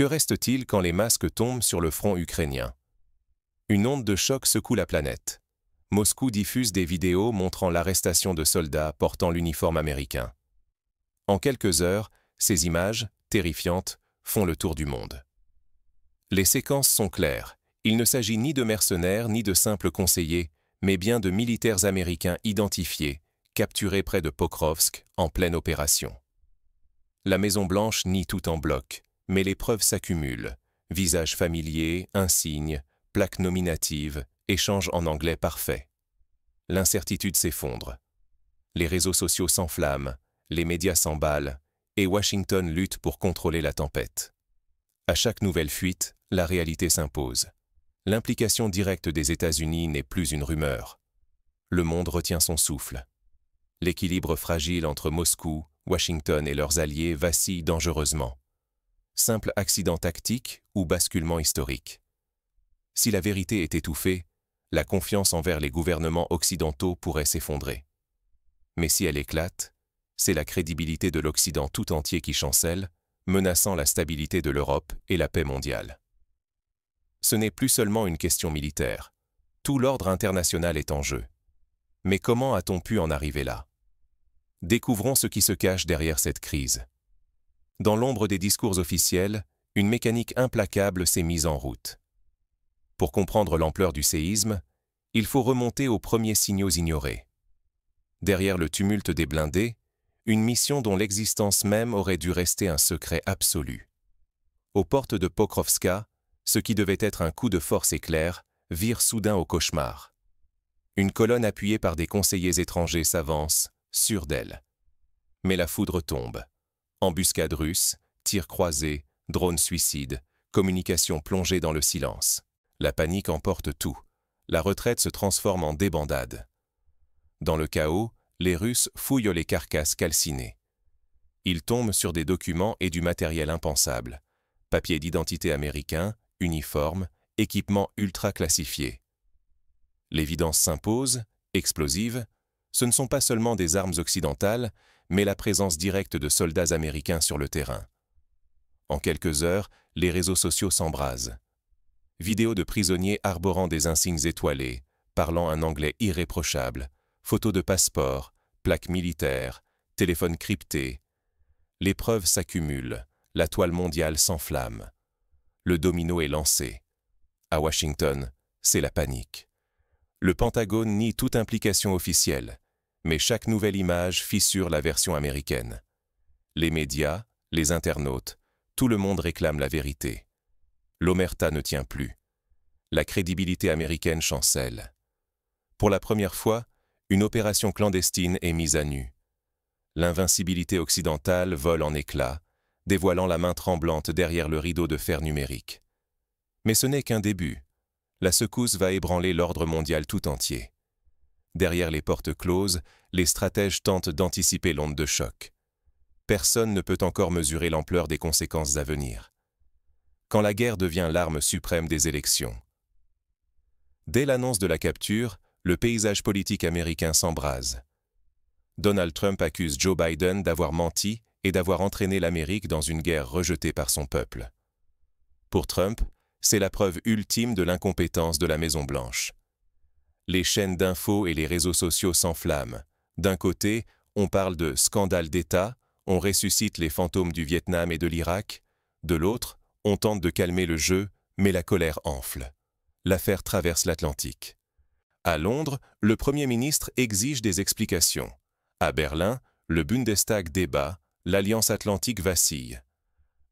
Que reste-t-il quand les masques tombent sur le front ukrainien? Une onde de choc secoue la planète. Moscou diffuse des vidéos montrant l'arrestation de soldats portant l'uniforme américain. En quelques heures, ces images, terrifiantes, font le tour du monde. Les séquences sont claires. Il ne s'agit ni de mercenaires ni de simples conseillers, mais bien de militaires américains identifiés, capturés près de Pokrovsk en pleine opération. La Maison-Blanche nie tout en bloc, mais les preuves s'accumulent. Visages familiers, insignes, plaques nominatives, échanges en anglais parfait. L'incertitude s'effondre. Les réseaux sociaux s'enflamment, les médias s'emballent, et Washington lutte pour contrôler la tempête. À chaque nouvelle fuite, la réalité s'impose. L'implication directe des États-Unis n'est plus une rumeur. Le monde retient son souffle. L'équilibre fragile entre Moscou, Washington et leurs alliés vacille dangereusement. Simple accident tactique ou basculement historique. Si la vérité est étouffée, la confiance envers les gouvernements occidentaux pourrait s'effondrer. Mais si elle éclate, c'est la crédibilité de l'Occident tout entier qui chancelle, menaçant la stabilité de l'Europe et la paix mondiale. Ce n'est plus seulement une question militaire. Tout l'ordre international est en jeu. Mais comment a-t-on pu en arriver là? Découvrons ce qui se cache derrière cette crise. Dans l'ombre des discours officiels, une mécanique implacable s'est mise en route. Pour comprendre l'ampleur du séisme, il faut remonter aux premiers signaux ignorés. Derrière le tumulte des blindés, une mission dont l'existence même aurait dû rester un secret absolu. Aux portes de Pokrovska, ce qui devait être un coup de force éclair vire soudain au cauchemar. Une colonne appuyée par des conseillers étrangers s'avance, sûre d'elle. Mais la foudre tombe. Embuscade russe, tirs croisés, drones suicides, communication plongée dans le silence. La panique emporte tout. La retraite se transforme en débandade. Dans le chaos, les Russes fouillent les carcasses calcinées. Ils tombent sur des documents et du matériel impensable. Papiers d'identité américains, uniformes, équipements ultra classifiés. L'évidence s'impose, explosive, ce ne sont pas seulement des armes occidentales, mais la présence directe de soldats américains sur le terrain. En quelques heures, les réseaux sociaux s'embrasent. Vidéos de prisonniers arborant des insignes étoilés, parlant un anglais irréprochable, photos de passeports, plaques militaires, téléphones cryptés. Les preuves s'accumulent, la toile mondiale s'enflamme. Le domino est lancé. À Washington, c'est la panique. Le Pentagone nie toute implication officielle, mais chaque nouvelle image fissure la version américaine. Les médias, les internautes, tout le monde réclame la vérité. L'omerta ne tient plus. La crédibilité américaine chancelle. Pour la première fois, une opération clandestine est mise à nu. L'invincibilité occidentale vole en éclats, dévoilant la main tremblante derrière le rideau de fer numérique. Mais ce n'est qu'un début. La secousse va ébranler l'ordre mondial tout entier. Derrière les portes closes, les stratèges tentent d'anticiper l'onde de choc. Personne ne peut encore mesurer l'ampleur des conséquences à venir. Quand la guerre devient l'arme suprême des élections. Dès l'annonce de la capture, le paysage politique américain s'embrase. Donald Trump accuse Joe Biden d'avoir menti et d'avoir entraîné l'Amérique dans une guerre rejetée par son peuple. Pour Trump, c'est la preuve ultime de l'incompétence de la Maison-Blanche. Les chaînes d'infos et les réseaux sociaux s'enflamment. D'un côté, on parle de scandale d'État, on ressuscite les fantômes du Vietnam et de l'Irak. De l'autre, on tente de calmer le jeu, mais la colère enfle. L'affaire traverse l'Atlantique. À Londres, le Premier ministre exige des explications. À Berlin, le Bundestag débat, l'Alliance atlantique vacille.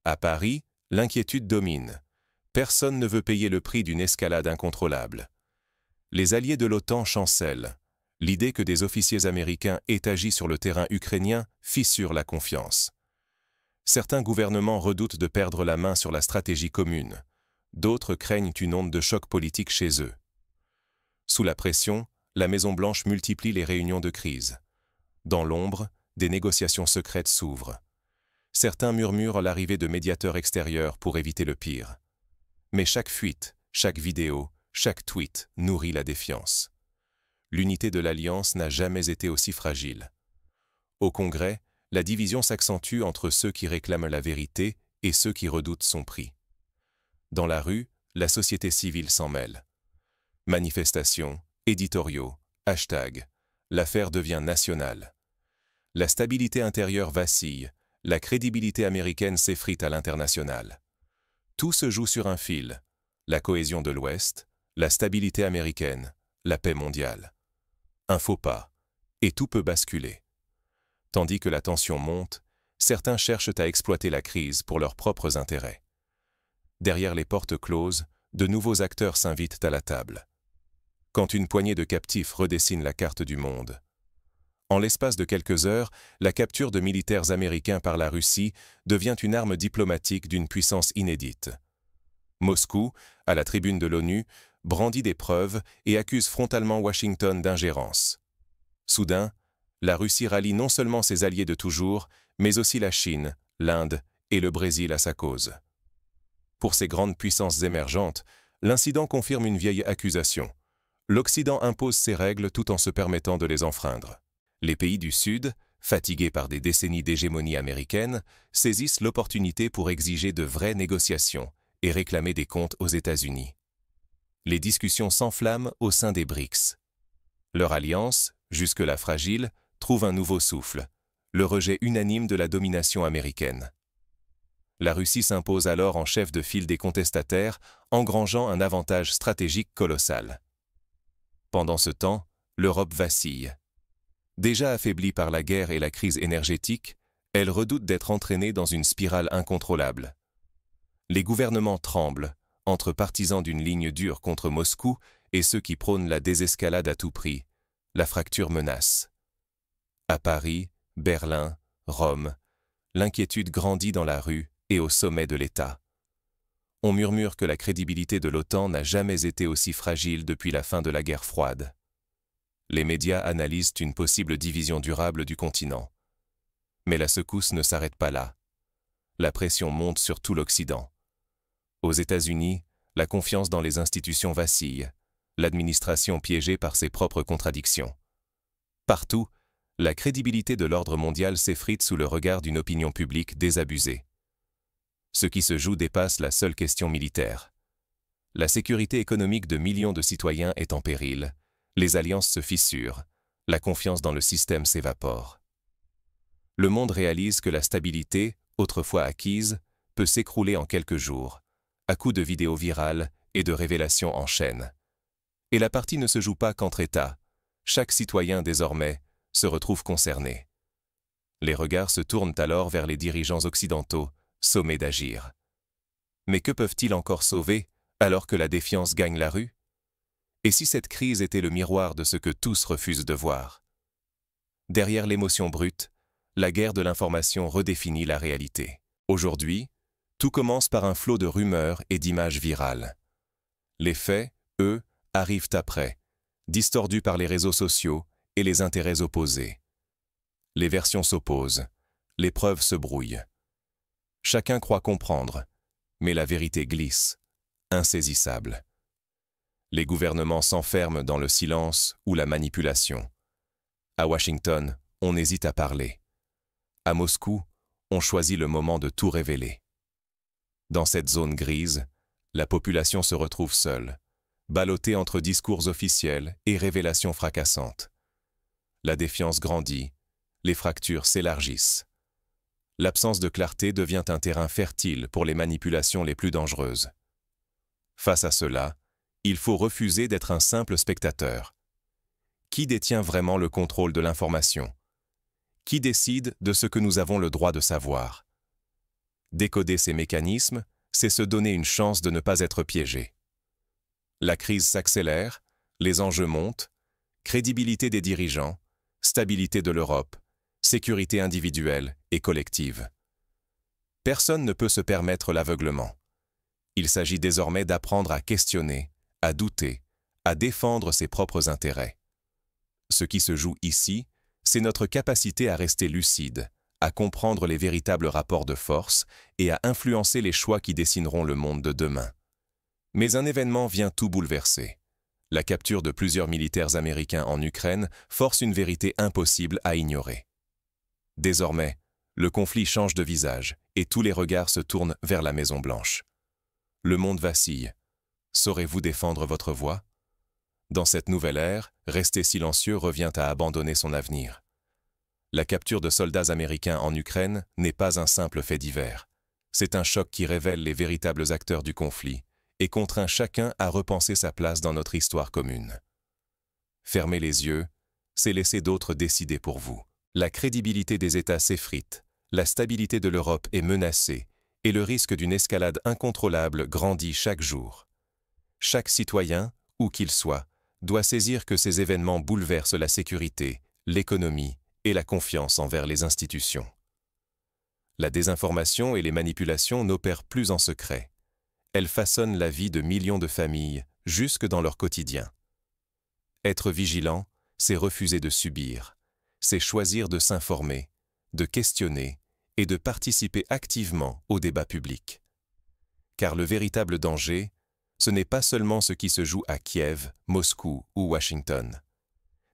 À Paris, l'inquiétude domine. Personne ne veut payer le prix d'une escalade incontrôlable. Les alliés de l'OTAN chancellent. L'idée que des officiers américains aient agi sur le terrain ukrainien fissure la confiance. Certains gouvernements redoutent de perdre la main sur la stratégie commune. D'autres craignent une onde de choc politique chez eux. Sous la pression, la Maison-Blanche multiplie les réunions de crise. Dans l'ombre, des négociations secrètes s'ouvrent. Certains murmurent l'arrivée de médiateurs extérieurs pour éviter le pire. Mais chaque fuite, chaque vidéo, chaque tweet nourrit la défiance. L'unité de l'Alliance n'a jamais été aussi fragile. Au Congrès, la division s'accentue entre ceux qui réclament la vérité et ceux qui redoutent son prix. Dans la rue, la société civile s'en mêle. Manifestations, éditoriaux, hashtags, l'affaire devient nationale. La stabilité intérieure vacille, la crédibilité américaine s'effrite à l'international. Tout se joue sur un fil, la cohésion de l'Ouest, la stabilité américaine, la paix mondiale. Un faux pas, et tout peut basculer. Tandis que la tension monte, certains cherchent à exploiter la crise pour leurs propres intérêts. Derrière les portes closes, de nouveaux acteurs s'invitent à la table. Quand une poignée de captifs redessine la carte du monde. En l'espace de quelques heures, la capture de militaires américains par la Russie devient une arme diplomatique d'une puissance inédite. Moscou, à la tribune de l'ONU, brandit des preuves et accuse frontalement Washington d'ingérence. Soudain, la Russie rallie non seulement ses alliés de toujours, mais aussi la Chine, l'Inde et le Brésil à sa cause. Pour ces grandes puissances émergentes, l'incident confirme une vieille accusation. L'Occident impose ses règles tout en se permettant de les enfreindre. Les pays du Sud, fatigués par des décennies d'hégémonie américaine, saisissent l'opportunité pour exiger de vraies négociations et réclamer des comptes aux États-Unis. Les discussions s'enflamment au sein des BRICS. Leur alliance, jusque-là fragile, trouve un nouveau souffle, le rejet unanime de la domination américaine. La Russie s'impose alors en chef de file des contestataires, engrangeant un avantage stratégique colossal. Pendant ce temps, l'Europe vacille. Déjà affaiblie par la guerre et la crise énergétique, elle redoute d'être entraînée dans une spirale incontrôlable. Les gouvernements tremblent, entre partisans d'une ligne dure contre Moscou et ceux qui prônent la désescalade à tout prix. La fracture menace. À Paris, Berlin, Rome, l'inquiétude grandit dans la rue et au sommet de l'État. On murmure que la crédibilité de l'OTAN n'a jamais été aussi fragile depuis la fin de la guerre froide. Les médias analysent une possible division durable du continent. Mais la secousse ne s'arrête pas là. La pression monte sur tout l'Occident. Aux États-Unis, la confiance dans les institutions vacille, l'administration piégée par ses propres contradictions. Partout, la crédibilité de l'ordre mondial s'effrite sous le regard d'une opinion publique désabusée. Ce qui se joue dépasse la seule question militaire. La sécurité économique de millions de citoyens est en péril, les alliances se fissurent, la confiance dans le système s'évapore. Le monde réalise que la stabilité, autrefois acquise, peut s'écrouler en quelques jours, à coups de vidéos virales et de révélations en chaîne. Et la partie ne se joue pas qu'entre États. Chaque citoyen, désormais, se retrouve concerné. Les regards se tournent alors vers les dirigeants occidentaux, sommés d'agir. Mais que peuvent-ils encore sauver, alors que la défiance gagne la rue? Et si cette crise était le miroir de ce que tous refusent de voir? Derrière l'émotion brute, la guerre de l'information redéfinit la réalité. Aujourd'hui, tout commence par un flot de rumeurs et d'images virales. Les faits, eux, arrivent après, distordus par les réseaux sociaux et les intérêts opposés. Les versions s'opposent, les preuves se brouillent. Chacun croit comprendre, mais la vérité glisse, insaisissable. Les gouvernements s'enferment dans le silence ou la manipulation. À Washington, on hésite à parler. À Moscou, on choisit le moment de tout révéler. Dans cette zone grise, la population se retrouve seule, ballottée entre discours officiels et révélations fracassantes. La défiance grandit, les fractures s'élargissent. L'absence de clarté devient un terrain fertile pour les manipulations les plus dangereuses. Face à cela, il faut refuser d'être un simple spectateur. Qui détient vraiment le contrôle de l'information? Qui décide de ce que nous avons le droit de savoir? Décoder ces mécanismes, c'est se donner une chance de ne pas être piégé. La crise s'accélère, les enjeux montent, crédibilité des dirigeants, stabilité de l'Europe, sécurité individuelle et collective. Personne ne peut se permettre l'aveuglement. Il s'agit désormais d'apprendre à questionner, à douter, à défendre ses propres intérêts. Ce qui se joue ici, c'est notre capacité à rester lucide, à comprendre les véritables rapports de force et à influencer les choix qui dessineront le monde de demain. Mais un événement vient tout bouleverser. La capture de plusieurs militaires américains en Ukraine force une vérité impossible à ignorer. Désormais, le conflit change de visage et tous les regards se tournent vers la Maison-Blanche. Le monde vacille. Saurez-vous défendre votre voix? Dans cette nouvelle ère, rester silencieux revient à abandonner son avenir. La capture de soldats américains en Ukraine n'est pas un simple fait divers. C'est un choc qui révèle les véritables acteurs du conflit et contraint chacun à repenser sa place dans notre histoire commune. Fermer les yeux, c'est laisser d'autres décider pour vous. La crédibilité des États s'effrite, la stabilité de l'Europe est menacée et le risque d'une escalade incontrôlable grandit chaque jour. Chaque citoyen, où qu'il soit, doit saisir que ces événements bouleversent la sécurité, l'économie et la confiance envers les institutions. La désinformation et les manipulations n'opèrent plus en secret. Elles façonnent la vie de millions de familles, jusque dans leur quotidien. Être vigilant, c'est refuser de subir, c'est choisir de s'informer, de questionner et de participer activement au débat public. Car le véritable danger, ce n'est pas seulement ce qui se joue à Kiev, Moscou ou Washington.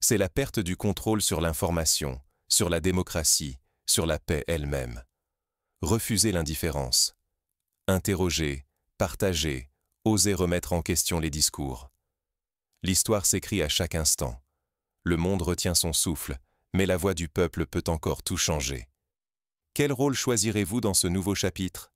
C'est la perte du contrôle sur l'information, sur la démocratie, sur la paix elle-même. Refusez l'indifférence. Interrogez, partagez, osez remettre en question les discours. L'histoire s'écrit à chaque instant. Le monde retient son souffle, mais la voix du peuple peut encore tout changer. Quel rôle choisirez-vous dans ce nouveau chapitre?